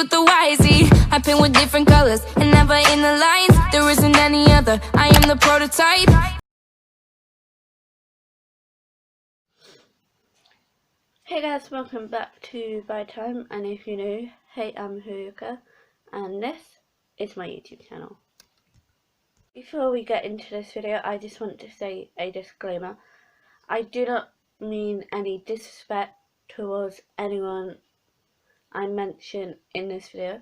with the YZ. I paint with different colors and never in the lines. There isn't any other, I am the prototype. Hey guys, welcome back to By Time, and if you're new, hey, I'm Haruka, and this is my YouTube channel. Before we get into this video, I just want to say a disclaimer. I do not mean any disrespect towards anyone I mention in this video.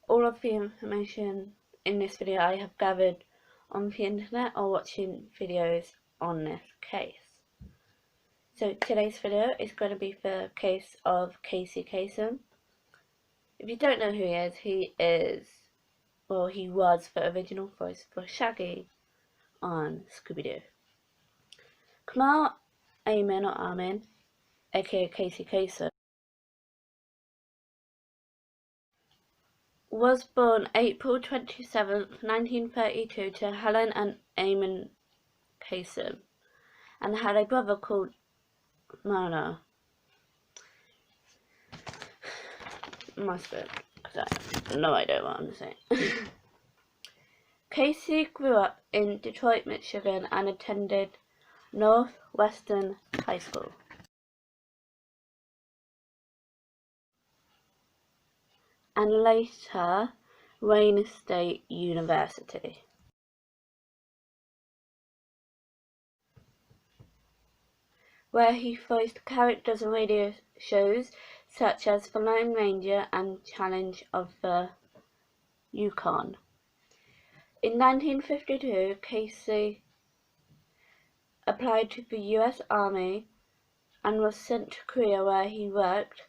All of the information in this video I have gathered on the internet or watching videos on this case. So today's video is going to be for the case of Kasem. If you don't know who he was the original voice for Shaggy on Scooby-Doo. Kamal Armin, aka Kasem, was born April 27th, 1932 to Helen and Eamon Kasem, and had a brother called Mona. Must be, because I have no idea what I'm saying. Casey grew up in Detroit, Michigan, and attended Northwestern High School. And later, Wayne State University. Where he voiced characters in radio shows such as The Lone Ranger and Challenge of the Yukon. In 1952, Casey applied to the US Army and was sent to Korea, where he worked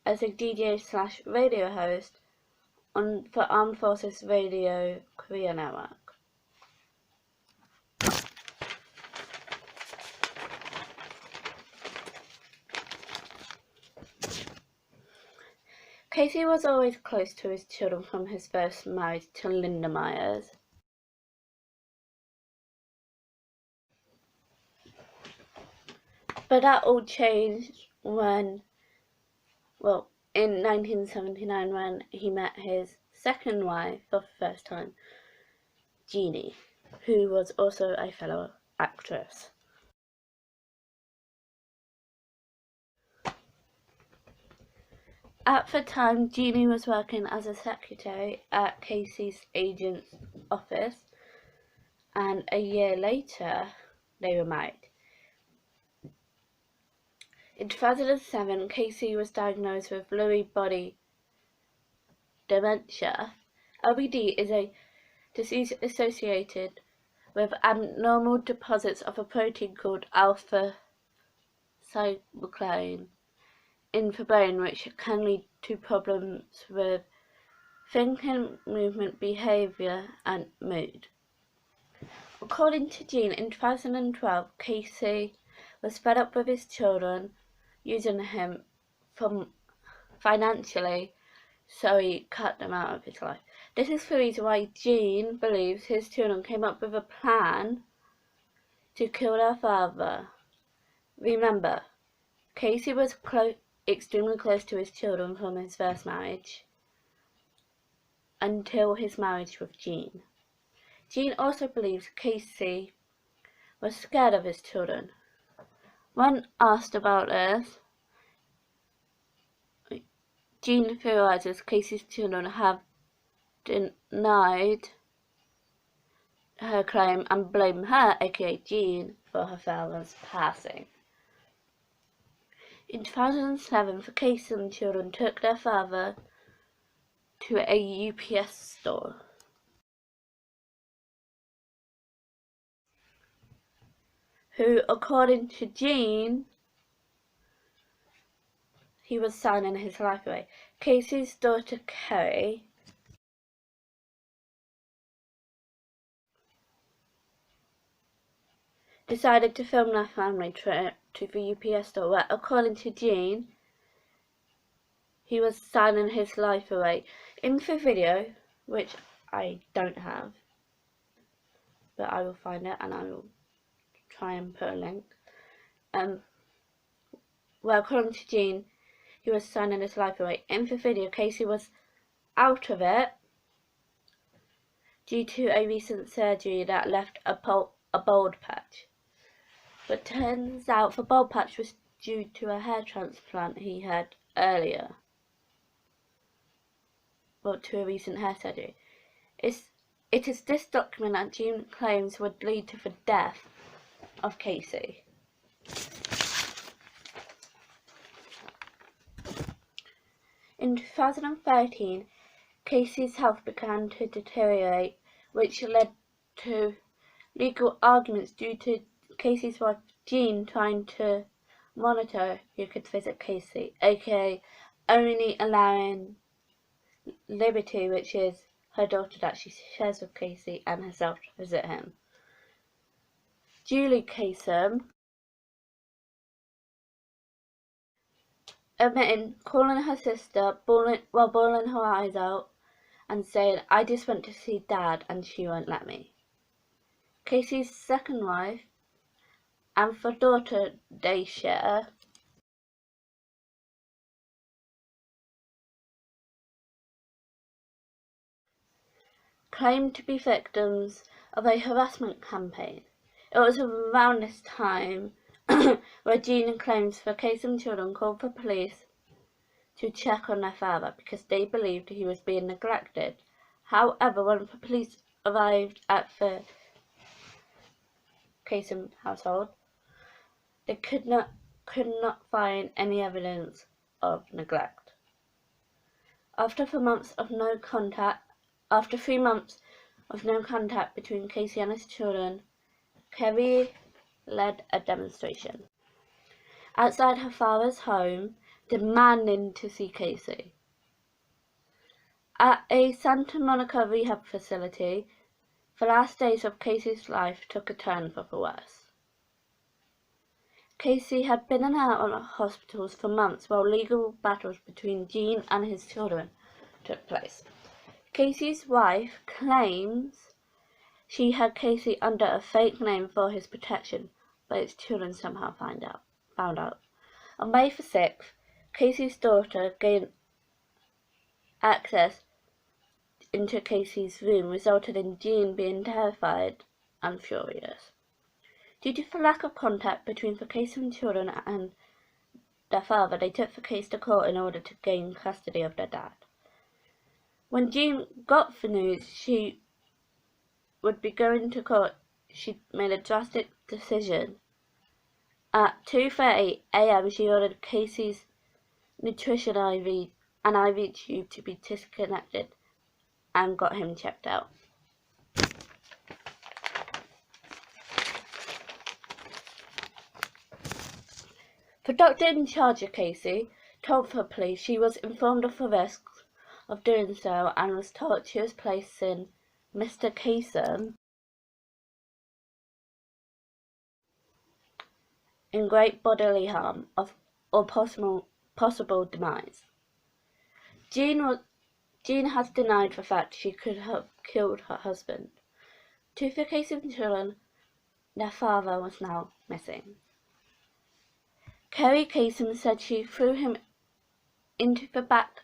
as a DJ/radio host on the Armed Forces Radio Korea network. Casey was always close to his children from his first marriage to Linda Myers. But that all changed when, in 1979, when he met his second wife for the first time, Jeannie, who was also a fellow actress. At the time, Jeannie was working as a secretary at Casey's agent's office, and a year later, they were married. In 2007, Casey was diagnosed with Lewy body dementia. LBD is a disease associated with abnormal deposits of a protein called alpha-synuclein in the brain, which can lead to problems with thinking, movement, behavior, and mood. According to Jean, in 2012, Casey was fed up with his children using him financially, so he cut them out of his life. This is the reason why Jean believes his children came up with a plan to kill their father. Remember, Casey was extremely close to his children from his first marriage until his marriage with Jean. Jean also believes Casey was scared of his children. When asked about this, Jean theorizes Casey's children have denied her claim and blame her, aka Jean, for her father's passing. In 2007, the Kasem children took their father to a UPS store. Who, according to Jean, he was signing his life away. Casey's daughter Kerry decided to film their family trip to the UPS store, where, according to Jean, he was signing his life away. In the video, which I don't have, but I will find it and I will try and put a link, where, according to Jean, he was signing his life away. In the video, Casey was out of it due to a recent surgery that left a bald patch. But turns out the bald patch was due to a hair transplant he had earlier. Well, to a recent hair surgery. It is this document that Jean claims would lead to the death of Casey. In 2013, Casey's health began to deteriorate, which led to legal arguments due to Casey's wife Jean trying to monitor who could visit Casey, aka only allowing Liberty, which is her daughter that she shares with Casey, and herself to visit him. Julie Kasem admitting calling her sister while bawling her eyes out and saying, "I just went to see Dad and she won't let me." Casey's second wife and the daughter they share claimed to be victims of a harassment campaign. It was around this time where Jean claims the Kasem children called the police to check on their father because they believed he was being neglected. However, when the police arrived at the Kasem household, they could not find any evidence of neglect. After 3 months of no contact between Casey and his children, Kerry led a demonstration outside her father's home, demanding to see Casey. At a Santa Monica rehab facility, the last days of Casey's life took a turn for the worse. Casey had been in and out of hospitals for months while legal battles between Jean and his children took place. Casey's wife claims she had Casey under a fake name for his protection, but his children somehow found out. On May the 6th, Casey's daughter gained access into Casey's room, resulted in Jean being terrified and furious. Due to the lack of contact between the Kasem children and their father, they took the case to court in order to gain custody of their dad. When Jean got the news she would be going to court, she made a drastic decision. At 2:30 a.m. she ordered Casey's nutrition IV and IV tube to be disconnected and got him checked out. The doctor in charge of Casey told the police she was informed of the risks of doing so and was told she was placing Mr. Kasem in great bodily harm or possible demise. Jean has denied the fact she could have killed her husband. To the Kasem children, their father was now missing. Kerry Kasem said she threw him into the back,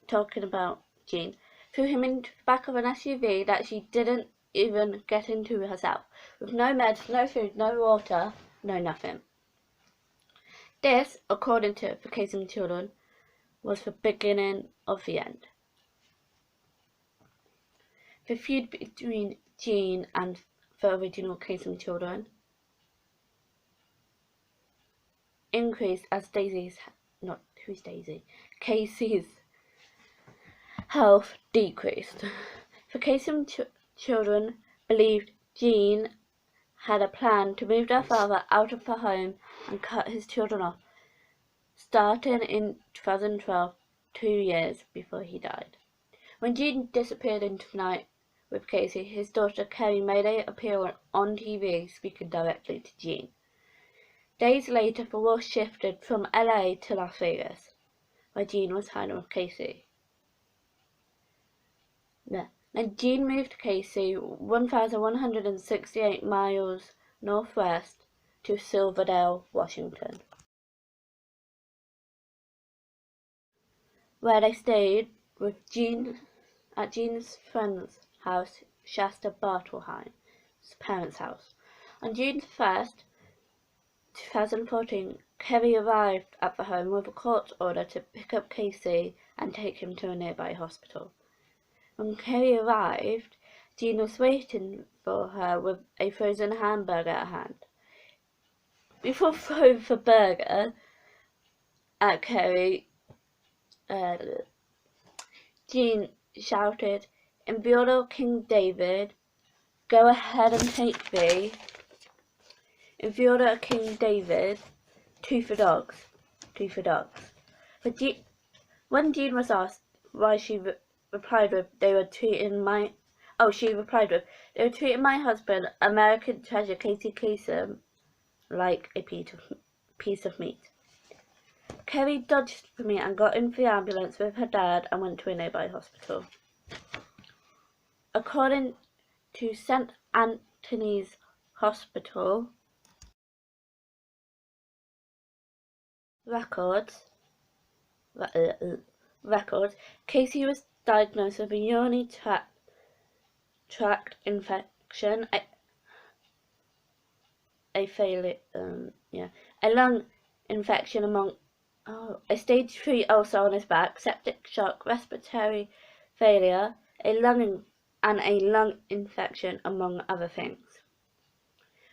talking about Jean, threw him into the back of an SUV that she didn't even get into herself, with no meds, no food, no water, no nothing. This, according to the Kasem children, was the beginning of the end. The feud between Jean and the original Kasem children increased as Casey's health decreased. The Kasem children believed Jean had a plan to move their father out of the home and cut his children off, starting in 2012, 2 years before he died. When Jean disappeared into the night with Casey, his daughter Kerry made an appearance on TV speaking directly to Jean. Days later, the war shifted from LA to Las Vegas, where Jean was hiding with Casey. Then Jean moved Casey 1,168 miles northwest to Silverdale, Washington, where they stayed with Jean at Jean's friend's house, Shasta Bartleheim's parents' house. On June 1st, 2014, Kerry arrived at the home with a court order to pick up Casey and take him to a nearby hospital. When Kerry arrived, Jean was waiting for her with a frozen hamburger at hand. Before throwing the burger at Kerry, Jean shouted, "In the order of King David, go ahead and take thee." In the order of King David, two for dogs. When Jean was asked why, she replied with, "They were treating my husband, American treasure Casey Kasem, like a piece of meat." Kerry dodged the meat and got into the ambulance with her dad and went to a nearby hospital. According to St. Anthony's Hospital records, Casey was diagnosed with a urinary tract infection, a lung infection a stage 3 ulcer on his back, septic shock, respiratory failure, a lung infection, among other things.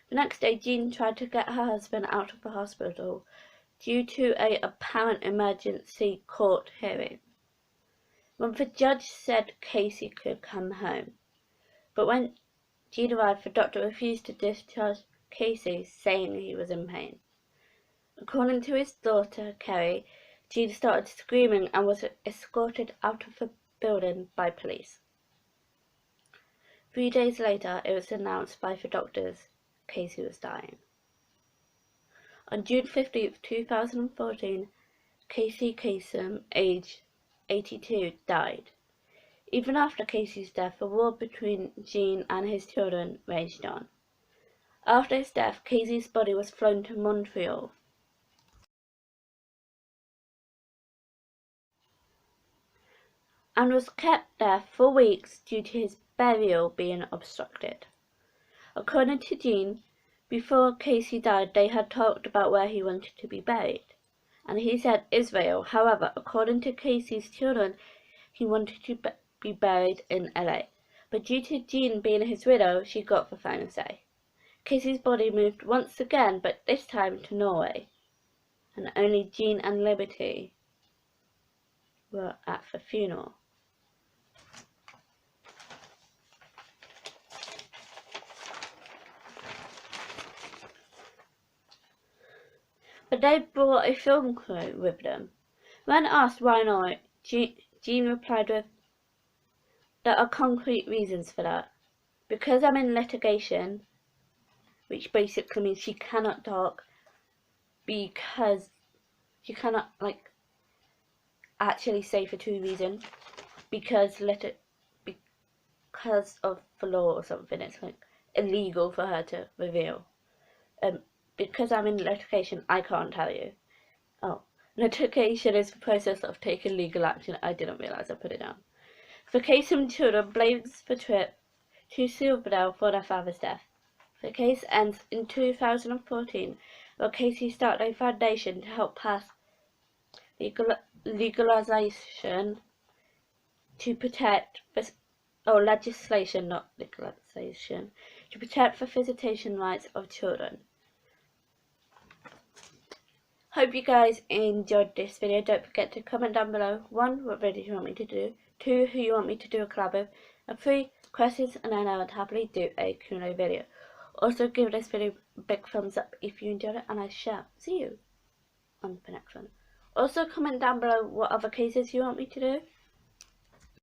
The next day, Jean tried to get her husband out of the hospital due to an apparent emergency court hearing, when the judge said Casey could come home. But when Jean arrived, the doctor refused to discharge Casey, saying he was in pain. According to his daughter, Kerry, Jean started screaming and was escorted out of the building by police. 3 days later, it was announced by the doctors Casey was dying. On June 15, 2014, Casey Kasem, age 82, died. Even after Casey's death, the war between Jean and his children raged on. After his death, Casey's body was flown to Montreal. And was kept there for weeks due to his burial being obstructed. According to Jean, before Casey died, they had talked about where he wanted to be buried, and he said Israel. However, according to Casey's children, he wanted to be buried in LA, but due to Jean being his widow, she got the final say. Casey's body moved once again, but this time to Norway, and only Jean and Liberty were at the funeral. But they brought a film crew with them. When asked why not, Jean replied with, "There are concrete reasons for that. Because I'm in litigation," which basically means she cannot talk because she cannot actually say for 2 reasons. Because of the law or something, it's illegal for her to reveal. Because I'm in litigation, I can't tell you. Oh, litigation is the process of taking legal action. I didn't realise I put it down. The Kasem children blames the trip to Silverdale for their father's death. The case ends in 2014, where Casey started a foundation to help pass legislation to protect the visitation rights of children. Hope you guys enjoyed this video. Don't forget to comment down below 1. what videos you want me to do, 2. who you want me to do a collab with, and 3. questions, and then I would happily do a Q&A video. Also give this video a big thumbs up if you enjoyed it, and I shall see you on the next one. Also comment down below what other cases you want me to do.